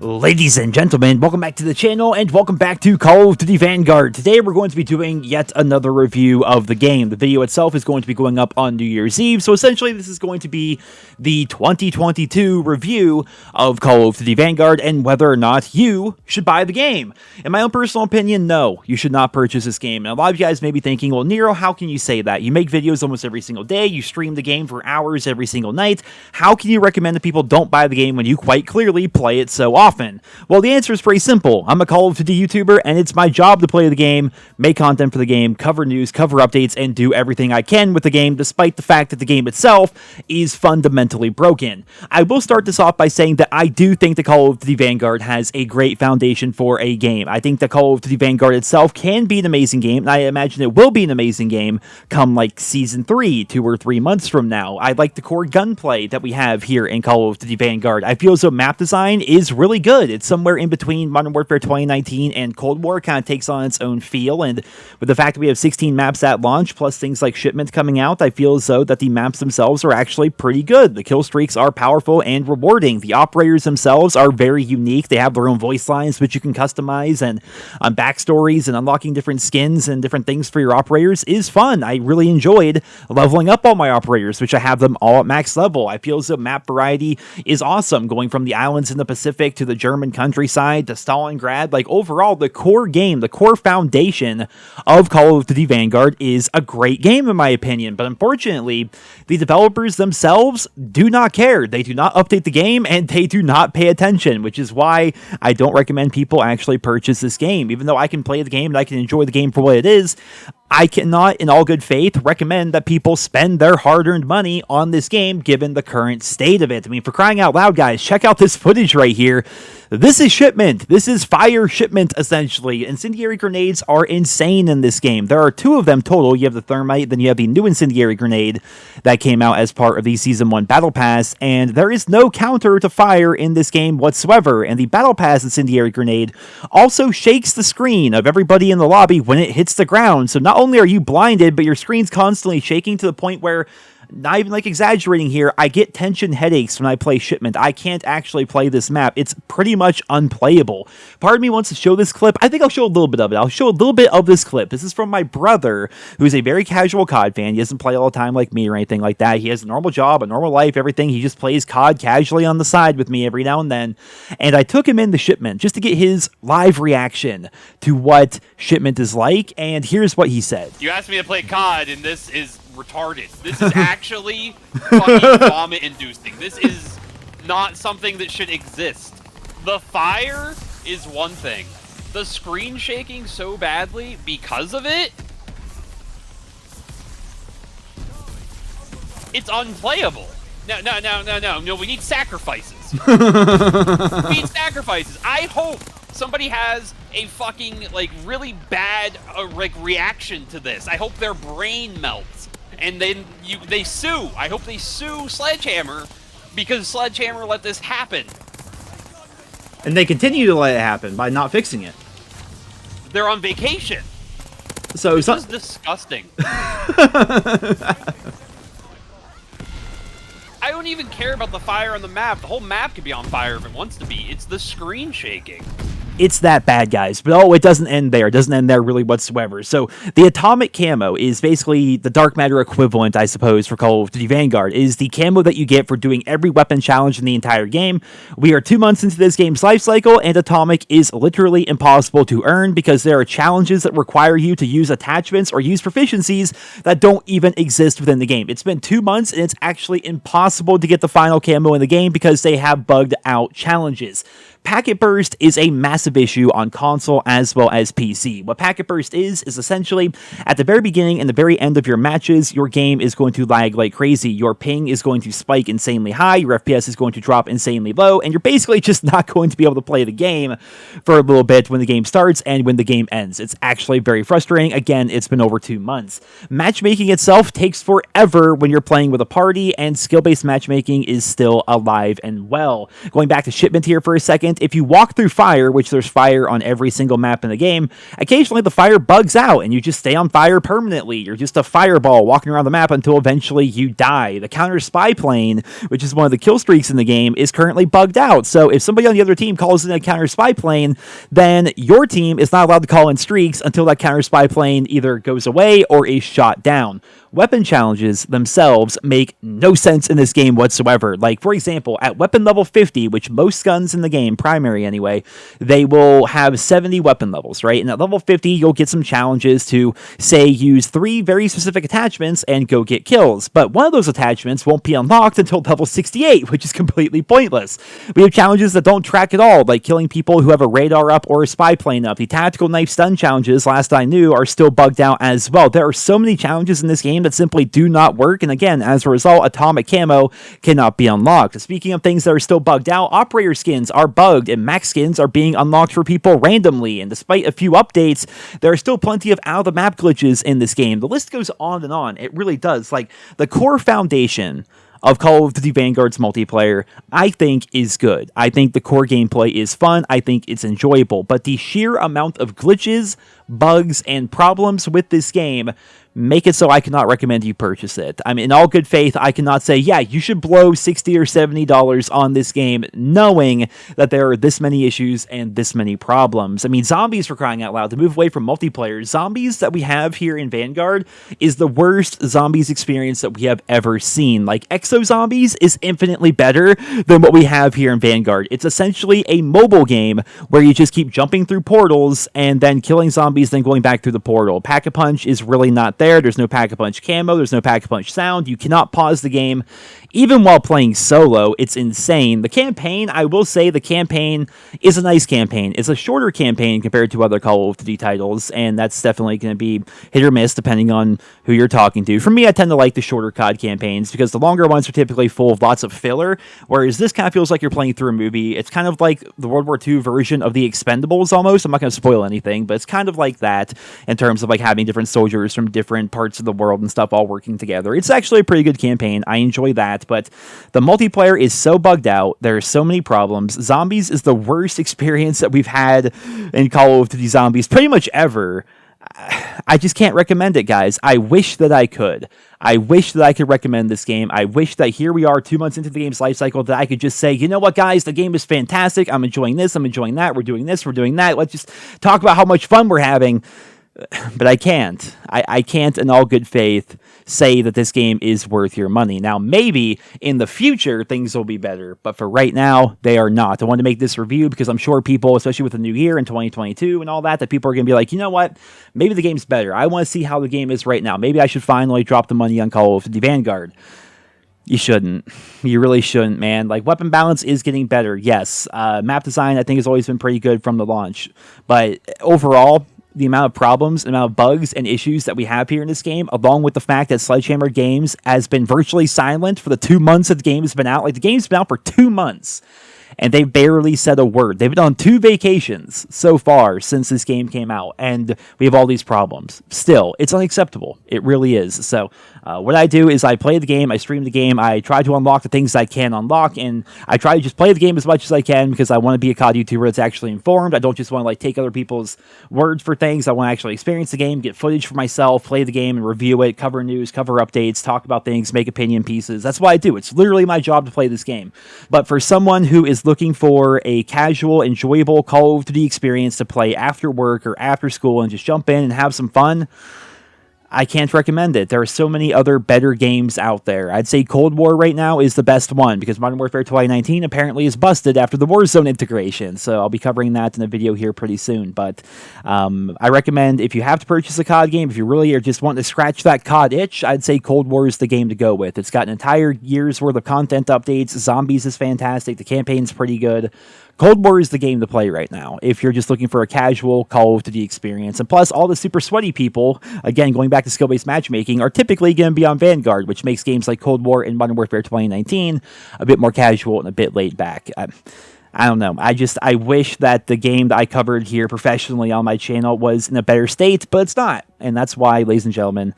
Ladies and gentlemen, welcome back to the channel and welcome back to Call of Duty Vanguard. Today we're going to be doing yet another review of the game. The video itself is going to be going up on New Year's Eve, so essentially this is going to be the 2022 review of Call of Duty Vanguard and whether or not you should buy the game. In my own personal opinion, no, you should not purchase this game. And a lot of you guys may be thinking, well, Nero, how can you say that? You make videos almost every single day, you stream the game for hours every single night. How can you recommend that people don't buy the game when you quite clearly play it so often? Well, the answer is pretty simple. I'm a Call of Duty YouTuber, and it's my job to play the game, make content for the game, cover news, cover updates, and do everything I can with the game, despite the fact that the game itself is fundamentally broken. I will start this off by saying that I do think the Call of Duty Vanguard has a great foundation for a game. I think the Call of Duty Vanguard itself can be an amazing game, and I imagine it will be an amazing game come, like, Season 3, 2 or 3 months from now. I like the core gunplay that we have here in Call of Duty Vanguard. I feel as though map design is really good. It's somewhere in between Modern Warfare 2019 and Cold War. Kind of takes on its own feel, and with the fact that we have 16 maps at launch, plus things like Shipment coming out, I feel as though that the maps themselves are actually pretty good. The kill streaks are powerful and rewarding. The operators themselves are very unique. They have their own voice lines, which you can customize, and backstories, and unlocking different skins and different things for your operators is fun. I really enjoyed leveling up all my operators, which I have them all at max level. I feel as though map variety is awesome, going from the islands in the Pacific to the German countryside to Stalingrad. Like, overall, the core game, the core foundation of Call of Duty Vanguard is a great game in my opinion, but unfortunately the developers themselves do not care. They do not update the game, and they do not pay attention, which is why I don't recommend people actually purchase this game. Even though I can play the game and I can enjoy the game for what it is, I cannot, in all good faith, recommend that people spend their hard-earned money on this game given the current state of it. I mean, for crying out loud, guys, check out this footage right here. This is Shipment. This is fire Shipment, essentially. Incendiary grenades are insane in this game. There are 2 of them total. You have the thermite, then you have the new incendiary grenade that came out as part of the Season 1 Battle Pass, and there is no counter to fire in this game whatsoever. And the Battle Pass incendiary grenade also shakes the screen of everybody in the lobby when it hits the ground. So not only are you blinded, but your screen's constantly shaking to the point where, not even like exaggerating here, I get tension headaches when I play Shipment. I can't actually play this map. It's pretty much unplayable. Part of me wants to show this clip. I think I'll show a little bit of it. I'll show a little bit of this clip. This is from my brother, who's a very casual COD fan. He doesn't play all the time like me or anything like that. He has a normal job, a normal life, everything. He just plays COD casually on the side with me every now and then. And I took him into Shipment just to get his live reaction to what Shipment is like. And here's what he said. You asked me to play COD, and this is retarded. This is actually fucking vomit-inducing. This is not something that should exist. The fire is one thing. The screen shaking so badly because of it, it's unplayable. No, we need sacrifices. We need sacrifices. I hope somebody has a fucking, like, really bad, reaction to this. I hope their brain melts. And then they sue. I hope they sue Sledgehammer because Sledgehammer let this happen. And they continue to let it happen by not fixing it. They're on vacation. So this is disgusting. I don't even care about the fire on the map. The whole map could be on fire if it wants to be. It's the screen shaking. It's that bad, guys. But oh, it doesn't end there. It doesn't end there really whatsoever. So the atomic camo is basically the dark matter equivalent, I suppose, for Call of Duty Vanguard. It is the camo that you get for doing every weapon challenge in the entire game. We are 2 months into this game's life cycle, and atomic is literally impossible to earn because there are challenges that require you to use attachments or use proficiencies that don't even exist within the game. It's been 2 months, and it's actually impossible to get the final camo in the game because they have bugged out challenges. Packet burst is a massive issue on console as well as PC. What packet burst is essentially at the very beginning and the very end of your matches, your game is going to lag like crazy. Your ping is going to spike insanely high, your FPS is going to drop insanely low, and you're basically just not going to be able to play the game for a little bit when the game starts and when the game ends. It's actually very frustrating. Again, it's been over 2 months. Matchmaking itself takes forever when you're playing with a party, and skill-based matchmaking is still alive and well. Going back to Shipment here for a second, And if you walk through fire, which there's fire on every single map in the game, occasionally the fire bugs out and you just stay on fire permanently. You're just a fireball walking around the map until eventually you die. The counter spy plane, which is one of the kill streaks in the game, is currently bugged out. So if somebody on the other team calls in a counter spy plane, then your team is not allowed to call in streaks until that counter spy plane either goes away or is shot down. Weapon challenges themselves make no sense in this game whatsoever. Like, for example, at weapon level 50, which most guns in the game, primary anyway, they will have 70 weapon levels, right? And at level 50, you'll get some challenges to, say, use 3 very specific attachments and go get kills. But one of those attachments won't be unlocked until level 68, which is completely pointless. We have challenges that don't track at all, like killing people who have a radar up or a spy plane up. The tactical knife stun challenges, last I knew, are still bugged out as well. There are so many challenges in this game that simply do not work, and again, as a result, atomic camo cannot be unlocked. Speaking of things that are still bugged out, operator skins are bugged, and max skins are being unlocked for people randomly, and despite a few updates, there are still plenty of out-of-the-map glitches in this game. The list goes on and on. It really does. Like, the core foundation of Call of Duty Vanguard's multiplayer, I think, is good. I think the core gameplay is fun. I think it's enjoyable, but the sheer amount of glitches, bugs, and problems with this game make it so I cannot recommend you purchase it. I mean, in all good faith, I cannot say, yeah, you should blow $60 or $70 on this game, knowing that there are this many issues and this many problems. I mean, zombies, for crying out loud, to move away from multiplayer, zombies that we have here in Vanguard is the worst zombies experience that we have ever seen. Like, Exo Zombies is infinitely better than what we have here in Vanguard. It's essentially a mobile game where you just keep jumping through portals and then killing zombies, then going back through the portal. Pack-a-Punch is really not there. There's no Pack-a-Punch camo. There's no Pack-a-Punch sound. You cannot pause the game even while playing solo. It's insane. The campaign, I will say the campaign is a nice campaign. It's a shorter campaign compared to other Call of Duty titles, and that's definitely going to be hit or miss depending on who you're talking to. For me, I tend to like the shorter COD campaigns because the longer ones are typically full of lots of filler, whereas this kind of feels like you're playing through a movie. It's kind of like the World War II version of the Expendables almost. I'm not going to spoil anything, but it's kind of like that in terms of like having different soldiers from different parts of the world and stuff all working together. It's actually a pretty good campaign. I enjoy that, but the multiplayer is so bugged out. There are so many problems. Zombies is the worst experience that we've had in Call of Duty Zombies pretty much ever. I just can't recommend it, guys. I wish that I could. I wish that I could recommend this game. I wish that here we are 2 months into the game's life cycle that I could just say, you know what, guys, the game is fantastic. I'm enjoying this. I'm enjoying that. We're doing this. We're doing that. Let's just talk about how much fun we're having. But I can't. I can't in all good faith say that this game is worth your money. Now, maybe in the future, things will be better. But for right now, they are not. I wanted to make this review because I'm sure people, especially with the new year in 2022 and all that, that people are going to be like, you know what? Maybe the game's better. I want to see how the game is right now. Maybe I should finally drop the money on Call of Duty Vanguard. You shouldn't. You really shouldn't, man. Like, weapon balance is getting better. Yes. Map design, I think, has always been pretty good from the launch. But overall, the amount of problems, the amount of bugs and issues that we have here in this game, along with the fact that Sledgehammer Games has been virtually silent for the 2 months that the game has been out. Like, the game's been out for 2 months, and they barely said a word. They've been on 2 vacations so far since this game came out, and we have all these problems. Still, it's unacceptable. It really is. So, what I do is I play the game, I stream the game, I try to unlock the things I can unlock, and I try to just play the game as much as I can because I want to be a COD YouTuber that's actually informed. I don't just want to like take other people's words for things. I want to actually experience the game, get footage for myself, play the game and review it, cover news, cover updates, talk about things, make opinion pieces. That's what I do. It's literally my job to play this game. But for someone who is looking for a casual, enjoyable Call of Duty experience to play after work or after school and just jump in and have some fun, I can't recommend it. There are so many other better games out there. I'd say Cold War right now is the best one because Modern Warfare 2019 apparently is busted after the Warzone integration. So I'll be covering that in a video here pretty soon. But I recommend if you have to purchase a COD game, if you really are just wanting to scratch that COD itch, I'd say Cold War is the game to go with. It's got an entire year's worth of content updates. Zombies is fantastic. The campaign's pretty good. Cold War is the game to play right now if you're just looking for a casual Call of Duty experience. And plus, all the super sweaty people, again, going back to skill-based matchmaking, are typically going to be on Vanguard, which makes games like Cold War and Modern Warfare 2019 a bit more casual and a bit laid back. I don't know. I wish that the game that I covered here professionally on my channel was in a better state, but it's not. And that's why, ladies and gentlemen,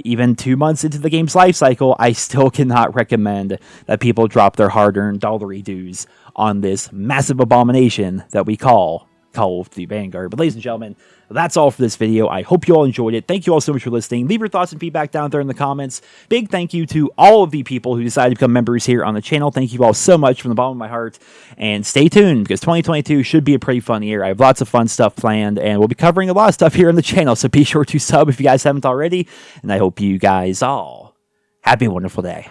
even 2 months into the game's life cycle, I still cannot recommend that people drop their hard-earned dollary dues on this massive abomination that we call Call of Duty Vanguard. But ladies and gentlemen, that's all for this video. I hope you all enjoyed it. Thank you all so much for listening. Leave your thoughts and feedback down there in the comments. Big thank you to all of the people who decided to become members here on the channel. Thank you all so much from the bottom of my heart. And stay tuned, because 2022 should be a pretty fun year. I have lots of fun stuff planned, and we'll be covering a lot of stuff here on the channel. So be sure to sub if you guys haven't already. And I hope you guys all have a wonderful day.